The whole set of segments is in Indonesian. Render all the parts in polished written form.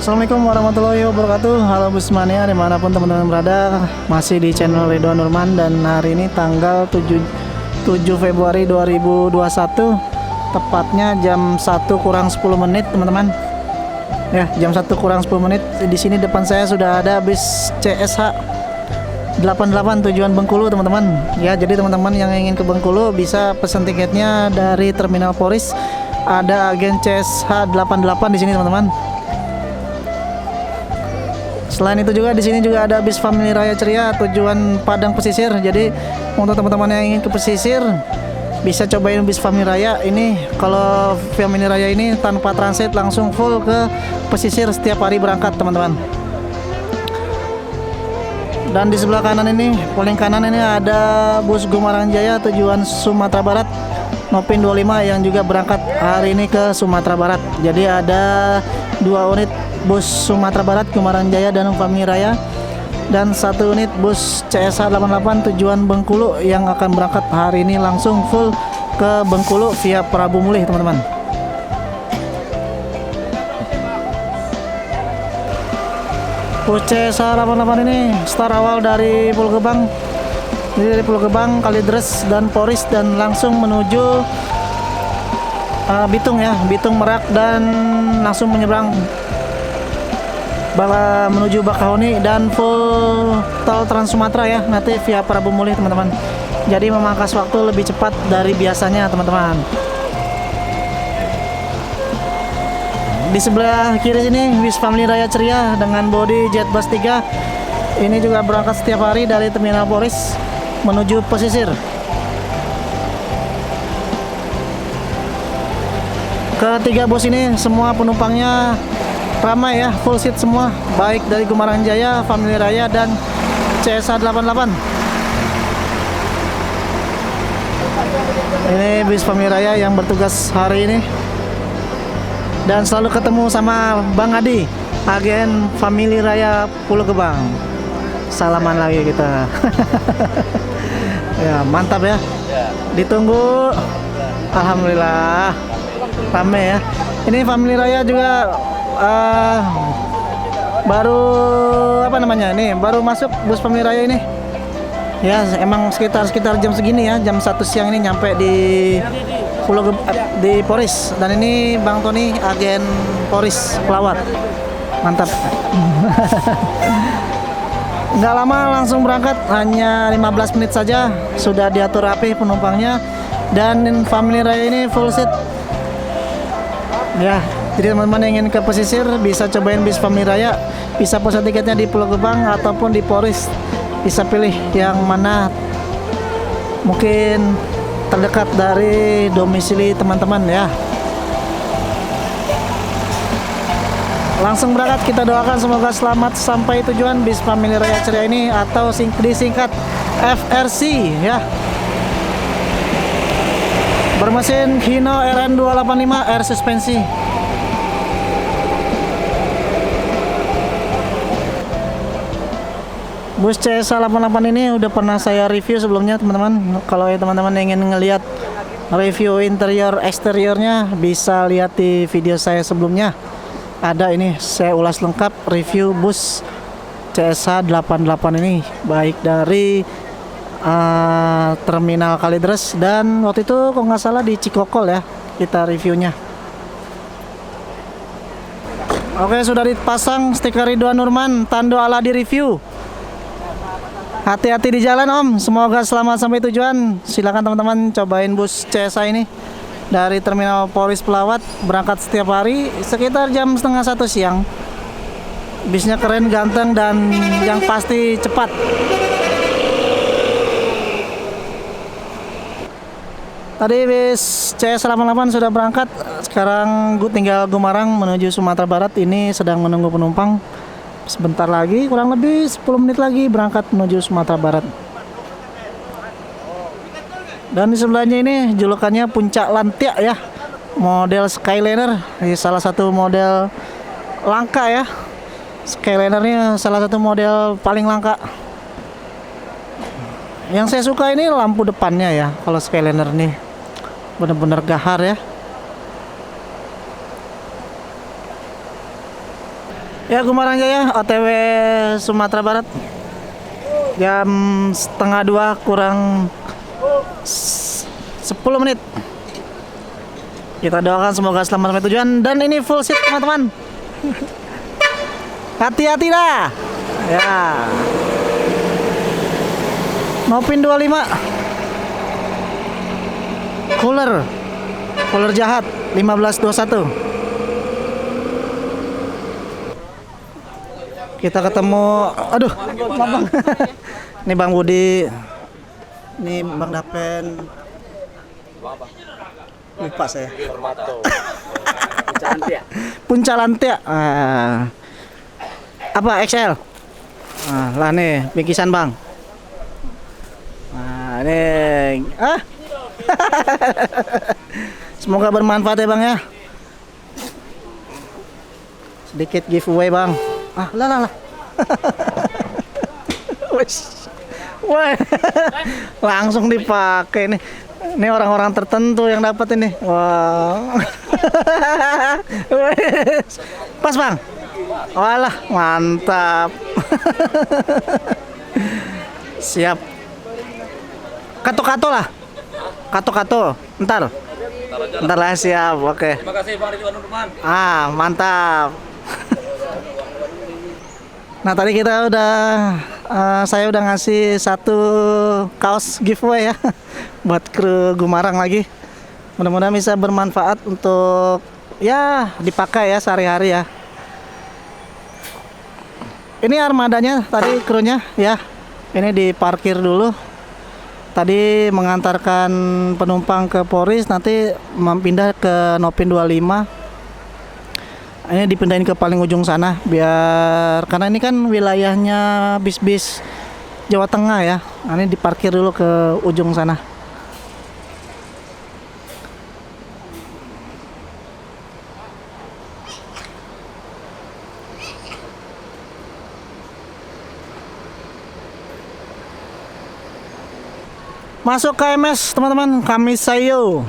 Assalamualaikum warahmatullahi wabarakatuh. Halo Busmania dimanapun teman-teman berada, masih di channel Ridwan Nurman. Dan hari ini tanggal 7 Februari 2021, tepatnya jam 1 kurang 10 menit teman-teman. Ya, jam 1 kurang 10 menit. Di sini depan saya sudah ada bis CSH 88 tujuan Bengkulu teman-teman. Ya, jadi teman-teman yang ingin ke Bengkulu bisa pesan tiketnya dari Terminal Poris. Ada agen CSH 88 di sini teman-teman. Selain itu juga di sini juga ada bis Family Raya Ceria tujuan Padang Pesisir. Jadi untuk teman-teman yang ingin ke pesisir bisa cobain bis Family Raya ini. Kalau Family Raya ini tanpa transit langsung full ke pesisir setiap hari berangkat teman-teman. Dan di sebelah kanan ini, paling kanan ini ada bus Gumarang Jaya tujuan Sumatera Barat Nopin 25 yang juga berangkat hari ini ke Sumatera Barat. Jadi ada 2 unit bus Sumatera Barat Gumarang Jaya dan Family Raya, dan 1 unit bus CSH 88 tujuan Bengkulu yang akan berangkat hari ini langsung full ke Bengkulu via Prabu Mulih teman-teman. Bus CSH 88 ini start awal dari Pulau Gebang. Jadi dari Pulau Gebang, Kalideres dan Poris, dan langsung menuju Bitung ya, Bitung Merak, dan langsung menyeberang menuju Bakahuni dan full tol Trans Sumatera ya, nanti via Prabu Mulih teman-teman. Jadi memangkas waktu lebih cepat dari biasanya teman-teman. Di sebelah kiri sini bis Family Raya Ceria dengan bodi Jetbus 3. Ini juga berangkat setiap hari dari Terminal Poris menuju pesisir. Ketiga bus ini semua penumpangnya ramai ya, full seat semua, baik dari Gumarang Jaya, Family Raya, dan CSH 88. Ini bis Family Raya yang bertugas hari ini, dan selalu ketemu sama Bang Adi, agen Family Raya Pulau Gebang. Salaman lagi kita. Ya, mantap ya. Ditunggu. Alhamdulillah rame ya. Ini Family Raya juga baru apa namanya ini, baru masuk bus Family Raya ini ya. Emang sekitar jam segini ya, jam 1 siang ini nyampe di di Poris. Dan ini Bang Tony, agen Poris Pelawat. Mantap. Nggak lama langsung berangkat, hanya 15 menit saja sudah diatur rapi penumpangnya. Dan Family Raya ini full seat ya. Jadi teman-teman yang ingin ke pesisir bisa cobain bis Family Raya, bisa pesan tiketnya di Pulau Gebang ataupun di Poris. Bisa pilih yang mana mungkin terdekat dari domisili teman-teman ya. Langsung berangkat, kita doakan semoga selamat sampai tujuan bis Family Raya Ceria ini, atau disingkat FRC ya. Bermesin Hino RN 285 air suspensi. Bus CSH 88 ini udah pernah saya review sebelumnya teman-teman. Kalau teman-teman ingin ngelihat review interior eksteriornya bisa lihat di video saya sebelumnya. Ada ini, saya ulas lengkap review bus CSH 88 ini, baik dari Terminal Kalideres, dan waktu itu kalau nggak salah di Cikokol ya kita reviewnya. Oke, sudah dipasang stiker Ridwan Nurman, Tando ala di review. Hati-hati di jalan Om, semoga selamat sampai tujuan. Silakan teman-teman cobain bus CSH ini dari Terminal Poris Pelawat, berangkat setiap hari sekitar jam setengah 1 siang. Bisnya keren, ganteng, dan yang pasti cepat. Tadi bis CS 88 sudah berangkat, sekarang tinggal Gumarang menuju Sumatera Barat. Ini sedang menunggu penumpang. Sebentar lagi, kurang lebih 10 menit lagi berangkat menuju Sumatera Barat. Dan di sebelahnya ini julukannya Puncak Lantia ya, model Skyliner. Ini salah satu model langka ya. Skylinernya salah satu model paling langka. Yang saya suka ini lampu depannya ya. Kalau Skyliner nih benar-benar gahar ya. Ya, Gumarang Jaya, OTW Sumatera Barat. Jam setengah 2 kurang 10 menit. Kita doakan semoga selamat sampai tujuan. Dan ini full seat teman-teman. Hati-hati dah. Ya. Nopin 25. Cooler jahat 1521. Kita ketemu, aduh, Bang. Ini Bang Budi, ini Bang Dapen. Lupa saya. Puncalantia. Apa XL? Lah nih, bingkisan Bang. Nah, ini. Semoga bermanfaat ya Bang ya. Sedikit giveaway Bang. Lah. Wah, langsung dipakai nih. Ini orang-orang tertentu yang dapat ini. Wow. Pas Bang. Walah, mantap. Siap. Kato-kato lah. Kato-kato. Ntar lah, siap. Oke. Terima kasih Bang Ridwan Nurman. Mantap. Nah, tadi kita saya udah ngasih satu kaos giveaway ya buat kru Gumarang lagi. Mudah-mudahan bisa bermanfaat untuk ya dipakai ya sehari-hari ya. Ini armadanya tadi krunya ya. Ini diparkir dulu. Tadi mengantarkan penumpang ke Poris, nanti mempindah ke Nopin 25. Ini dipindahin ke paling ujung sana biar karena ini kan wilayahnya bis-bis Jawa Tengah ya. Nah, ini diparkir dulu ke ujung sana. Masuk KMS teman-teman, Kamisayo.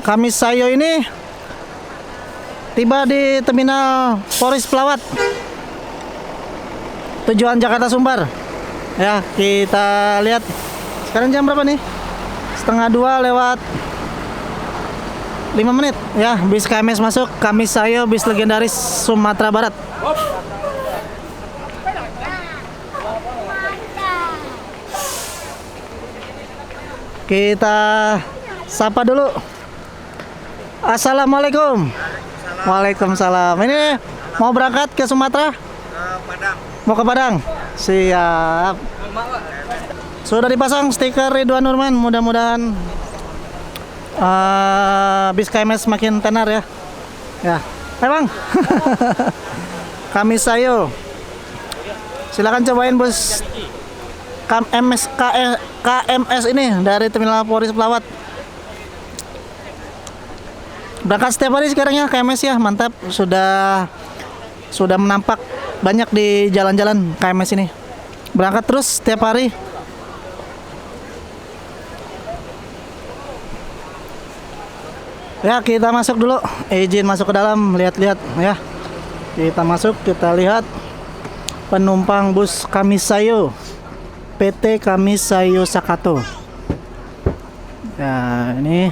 Kamisayo ini tiba di terminal Poris Pelawat. Tujuan Jakarta Sumbar. Ya, kita lihat. Sekarang jam berapa nih? Setengah 2 lewat 5 menit. Ya, bis KMS masuk. Kamisayo, bis legendaris Sumatera Barat. Kita sapa dulu. Assalamualaikum. Waalaikumsalam. Ini mau berangkat ke Sumatera? Padang. Mau ke Padang? Siap. Sudah dipasang stiker Ridwan Nurman. Mudah-mudahan bis KMS makin tenar ya. Ya. Hai Bang. Kamisayo. Silakan cobain bus KMS ini dari Terminal Poris Pelawat. Berangkat setiap hari sekarang ya KMS ya, mantap. Sudah menampak banyak di jalan-jalan KMS ini. Berangkat terus setiap hari. Ya, kita masuk dulu. Izin masuk ke dalam, lihat-lihat ya. Kita masuk, kita lihat penumpang bus Kamisayo. PT Kamisayo Sakato. Ya, ini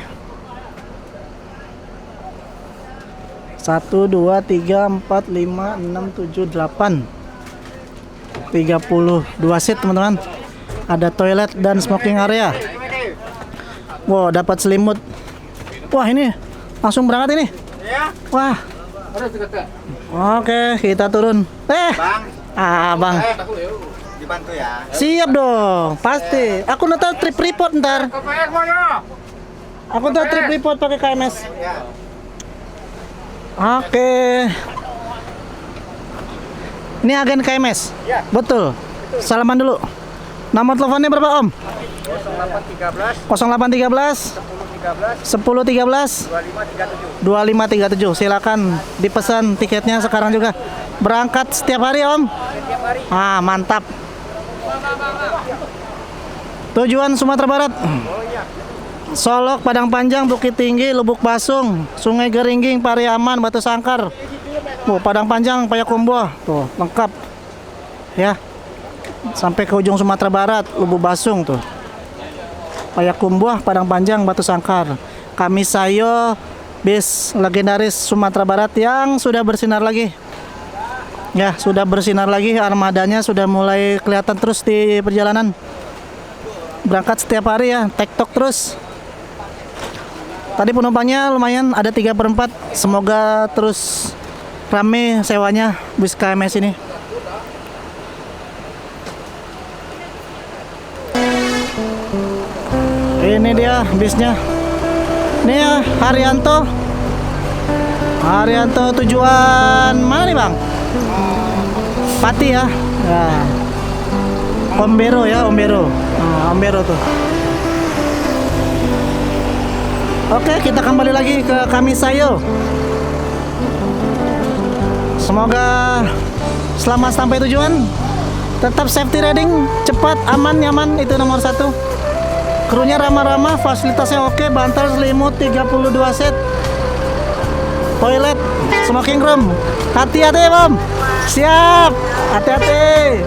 1, 2, 3, 4, 5, 6, 7, 8 32 seat teman-teman. Ada toilet dan smoking area. Wow, dapat selimut. Wah, ini langsung berangkat ini. Wah. Oke, kita turun. Bang. Dibantu ya. Siap dong, pasti. Aku ntar trip report ntar. Aku ntar trip report pakai KMS. Oke. Ini agen KMS. Ya. Betul. Salaman dulu. Nomor teleponnya berapa Om? 0813 1013 2537. Silakan dipesan tiketnya sekarang juga. Berangkat setiap hari Om? Setiap hari. Mantap. Tujuan Sumatera Barat. Oh iya. Solok, Padang Panjang, Bukit Tinggi, Lubuk Basung, Sungai Geringging, Pariaman, Batu Sangkar. Padang Panjang, Payakumbuh, tuh lengkap ya. Sampai ke ujung Sumatera Barat, Lubuk Basung tuh. Payakumbuh, Padang Panjang, Batu Sangkar. Kamisayo, bis legendaris Sumatera Barat yang sudah bersinar lagi. Ya, sudah bersinar lagi, armadanya sudah mulai kelihatan terus di perjalanan. Berangkat setiap hari ya, tektok terus. Tadi penumpangnya lumayan, ada 3/4. Semoga terus rame sewanya bis KMS ini. Ini dia bisnya. Ini ya, Haryanto tujuan mana nih Bang? Pati ya. Ya. Ombero ya, Ombero. Nah, Ombero tuh. Oke, kita kembali lagi ke Kamisayo. Semoga selamat sampai tujuan. Tetap safety riding, cepat, aman, nyaman, itu nomor 1. Krunya ramah-ramah, fasilitasnya oke, bantal selimut 32 set. Toilet, smoking room. Hati-hati, Om. Siap. Hati-hati.